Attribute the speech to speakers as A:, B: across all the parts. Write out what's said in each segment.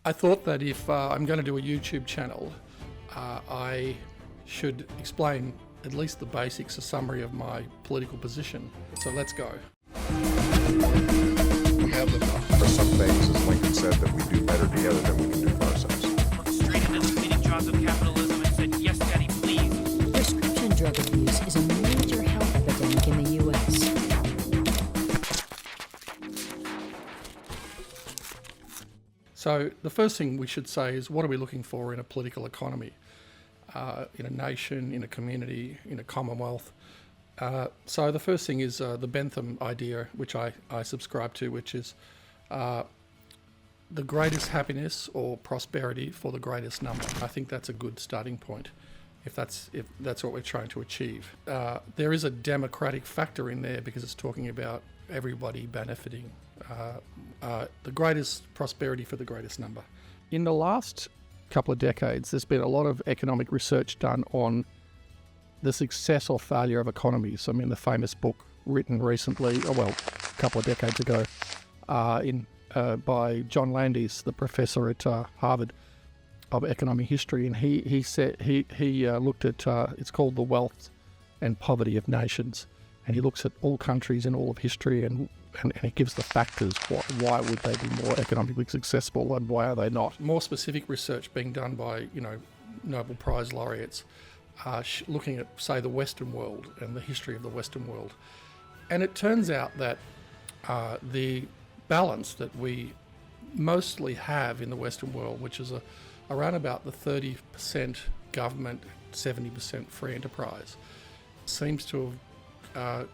A: I thought that if I'm going to do a YouTube channel, I should explain at least the basics, a summary of my political position. So let's go.
B: We have the for some things, as Lincoln said, that we do better together than we can do for ourselves.
C: Looked straight into the feeding jaws of capitalism and said, "Yes, Daddy, please."
D: Prescription drug abuse is a major health epidemic in the U.S.
A: So the first thing we should say is, what are we looking for in a political economy, in a nation, in a community, in a commonwealth? So the first thing is the Bentham idea, which I subscribe to, which is the greatest happiness or prosperity for the greatest number. I think that's a good starting point, if that's what we're trying to achieve. There is a democratic factor in there because it's talking about everybody benefiting. The greatest prosperity for the greatest number. In the last couple of decades, there's been a lot of economic research done on the success or failure of economies. I mean, the famous book written recently, a couple of decades ago, by John Landis, the professor at Harvard of economic history, and he said he looked at it's called The Wealth and Poverty of Nations, and he looks at all countries in all of history and he gives the factors why would they be more economically successful and why are they not. More specific research being done by Nobel Prize laureates, looking at, say, the Western world and the history of the Western world. And it turns out that the balance that we mostly have in the Western world, which is around about the 30% government, 70% free enterprise, seems to have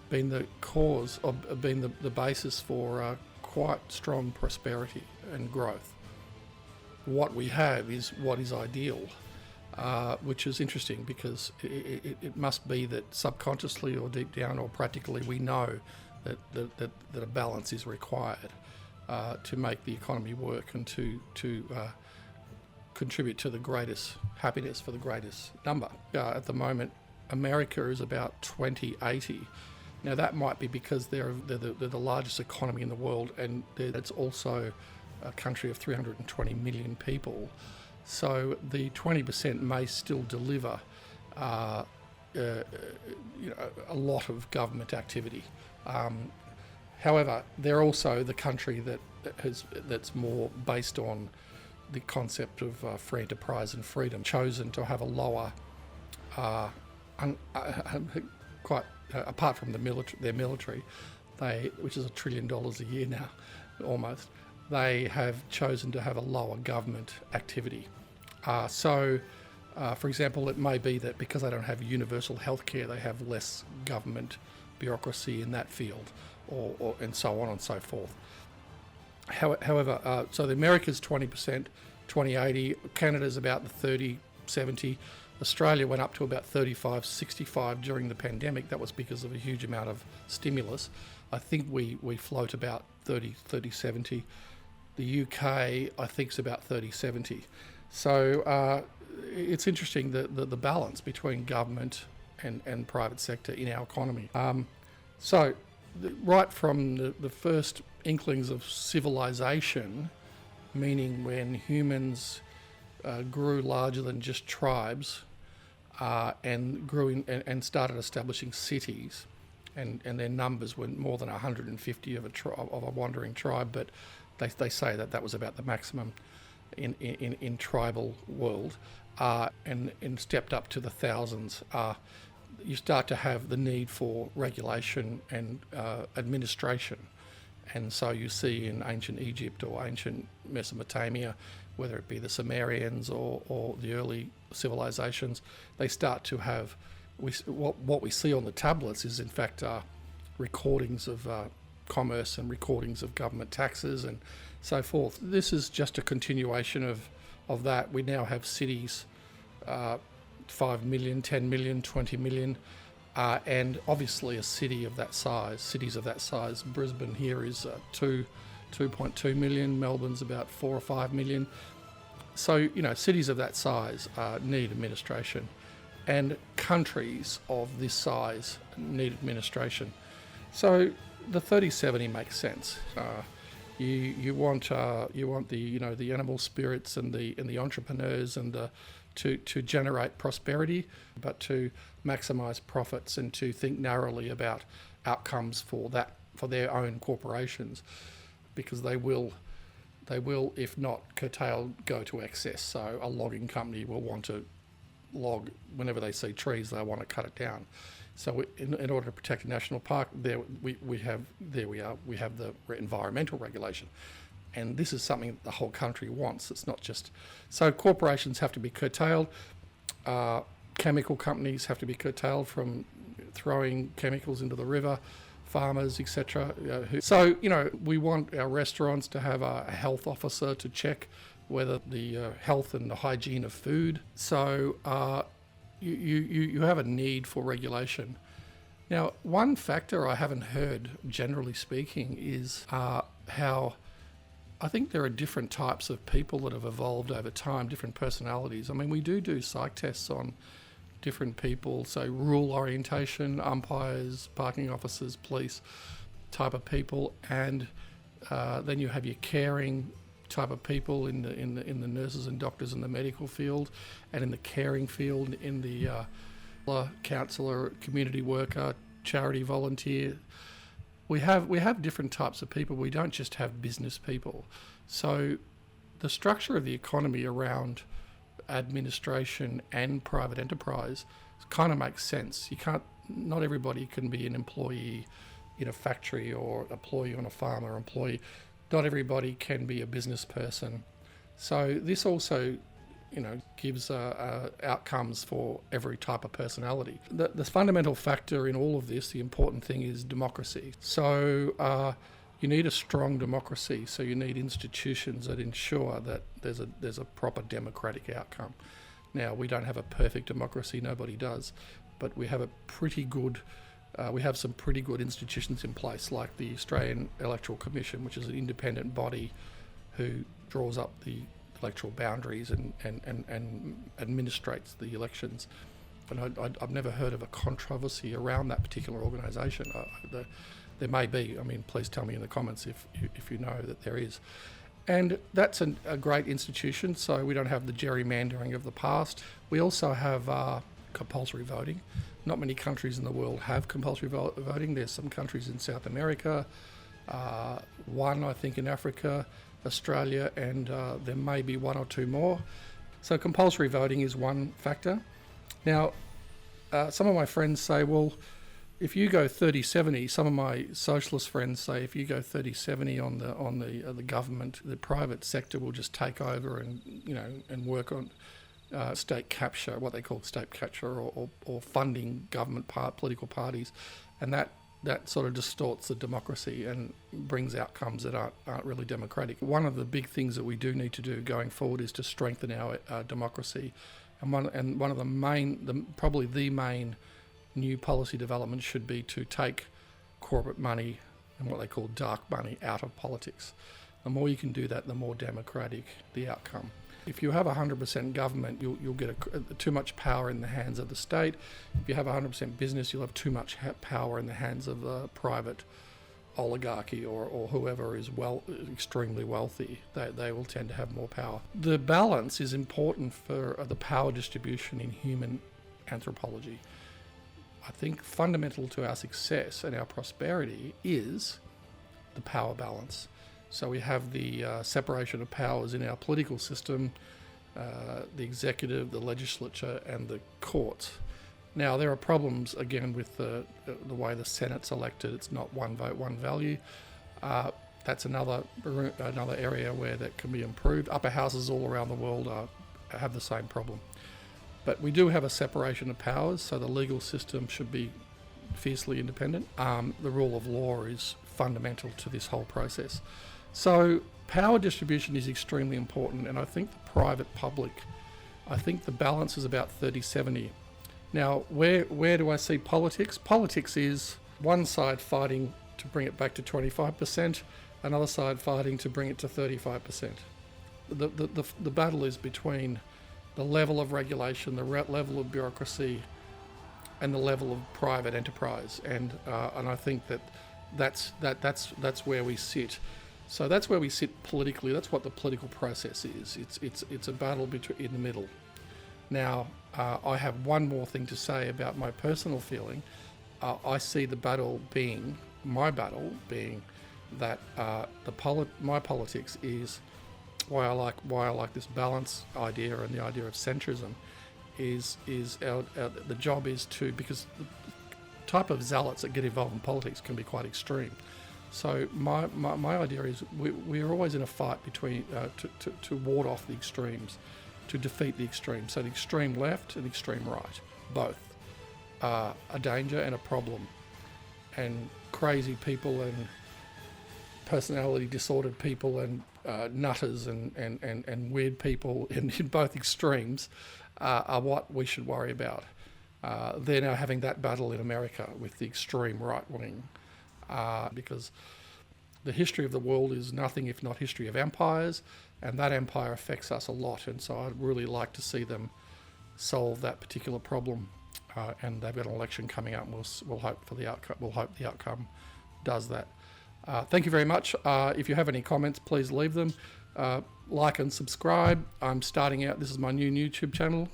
A: been the cause of been the basis for quite strong prosperity and growth. What we have is what is ideal, which is interesting because it must be that subconsciously or deep down or practically we know that a balance is required to make the economy work and to contribute to the greatest happiness for the greatest number. At the moment, America is about 2080. Now that might be because they're the largest economy in the world, and it's also a country of 320 million people. So the 20% may still deliver a lot of government activity. However, they're also the country that's more based on the concept of free enterprise and freedom, chosen to have a lower, apart from their military, which is $1 trillion a year now, almost, they have chosen to have a lower government activity. For example, it may be that because they don't have universal healthcare, they have less government bureaucracy in that field, or and so on and so forth. However, so the America's 20%, 2080, Canada's about the 30-70, Australia went up to about 35-65 during the pandemic. That was because of a huge amount of stimulus. I think we float about 30-70. The UK, I think, is about 30-70. So it's interesting the balance between government and private sector in our economy. Right from the first inklings of civilization, meaning when humans grew larger than just tribes, and grew and started establishing cities, and their numbers were more than 150 of a wandering tribe, but they say that was about the maximum in tribal world, and stepped up to the thousands. You start to have the need for regulation and administration. And so you see in ancient Egypt or ancient Mesopotamia, whether it be the Sumerians or the early civilizations, they start to have, what we see on the tablets is in fact recordings of commerce and recordings of government taxes and so forth. This is just a continuation of that. We now have cities, 5 million, 10 million, 20 million, and obviously cities of that size, Brisbane here is 2.2 million, Melbourne's about 4 or 5 million. So, cities of that size need administration, and countries of this size need administration. So the 30-70 makes sense. You want the animal spirits and the entrepreneurs and to generate prosperity, but to maximise profits and to think narrowly about outcomes for their own corporations, because they will, if not curtailed, go to excess. So a logging company will want to log whenever they see trees, they want to cut it down. So in order to protect a national park, we have the environmental regulation, and this is something that the whole country wants. It's not just so corporations have to be curtailed, chemical companies have to be curtailed from throwing chemicals into the river, farmers, etc. So we want our restaurants to have a health officer to check whether the health and the hygiene of food. So you have a need for regulation. Now, one factor I haven't heard, generally speaking, is how I think there are different types of people that have evolved over time, different personalities. I mean, we do psych tests on different people, so rule orientation, umpires, parking officers, police type of people, and then you have your caring type of people in the nurses and doctors in the medical field, and in the caring field, in the counsellor, community worker, charity volunteer. We have different types of people. We don't just have business people. So the structure of the economy around administration and private enterprise kind of makes sense. Not everybody can be an employee in a factory or employee on a farm or employee. Not everybody can be a business person. So this also, gives outcomes for every type of personality. The fundamental factor in all of this, the important thing, is democracy. So you need a strong democracy. So you need institutions that ensure that there's a proper democratic outcome. Now, we don't have a perfect democracy, nobody does, but we have a pretty good we have some pretty good institutions in place, like the Australian Electoral Commission, which is an independent body who draws up the electoral boundaries and administrates the elections. And I've never heard of a controversy around that particular organisation. There may be. I mean, please tell me in the comments if you know that there is. And that's a great institution, so we don't have the gerrymandering of the past. We also have compulsory voting. Not many countries in the world have compulsory voting. There's some countries in South America, one I think in Africa, Australia, and there may be one or two more. So compulsory voting is one factor. Now, some of my friends say, well, if you go 30-70, some of my socialist friends say if you go 30-70 on the government, the private sector will just take over and work on state capture, what they call state capture, or funding government political parties, and that sort of distorts the democracy and brings outcomes that aren't really democratic. One of the big things that we do need to do going forward is to strengthen our democracy, and one of the main, probably the main new policy development should be to take corporate money and what they call dark money out of politics. The more you can do that, the more democratic the outcome. If you have 100% government, you'll get too much power in the hands of the state. If you have 100% business, you'll have too much power in the hands of the private oligarchy or whoever is extremely wealthy. They will tend to have more power. The balance is important for the power distribution in human anthropology. I think fundamental to our success and our prosperity is the power balance. So we have the separation of powers in our political system, the executive, the legislature, and the courts. Now, there are problems, again, with the way the Senate's elected. It's not one vote, one value. That's another area where that can be improved. Upper houses all around the world have the same problem. But we do have a separation of powers, so the legal system should be fiercely independent. The rule of law is fundamental to this whole process. So power distribution is extremely important, and I think the private-public, I think the balance is about 30-70. Now, where do I see politics? Politics is one side fighting to bring it back to 25%, another side fighting to bring it to 35%. The battle is between the level of regulation, the level of bureaucracy, and the level of private enterprise, and I think that's where we sit. So that's where we sit politically. That's what the political process is. It's a battle in the middle. Now, I have one more thing to say about my personal feeling. I see the battle being, my battle being, that my politics is why I like this balance idea and the idea of centrism is the job is to, because the type of zealots that get involved in politics can be quite extreme. So my idea is we're always in a fight between to ward off the extremes, to defeat the extremes. So the extreme left and extreme right, both are a danger and a problem, and crazy people and personality disordered people and nutters and weird people in both extremes are what we should worry about. They're now having that battle in America with the extreme right wing, because the history of the world is nothing if not history of empires, and that empire affects us a lot. And so I'd really like to see them solve that particular problem. And they've got an election coming up, and we'll hope for the outcome. We'll hope the outcome does that. Thank you very much. If you have any comments, please leave them. Like and subscribe. I'm starting out. This is my new YouTube channel.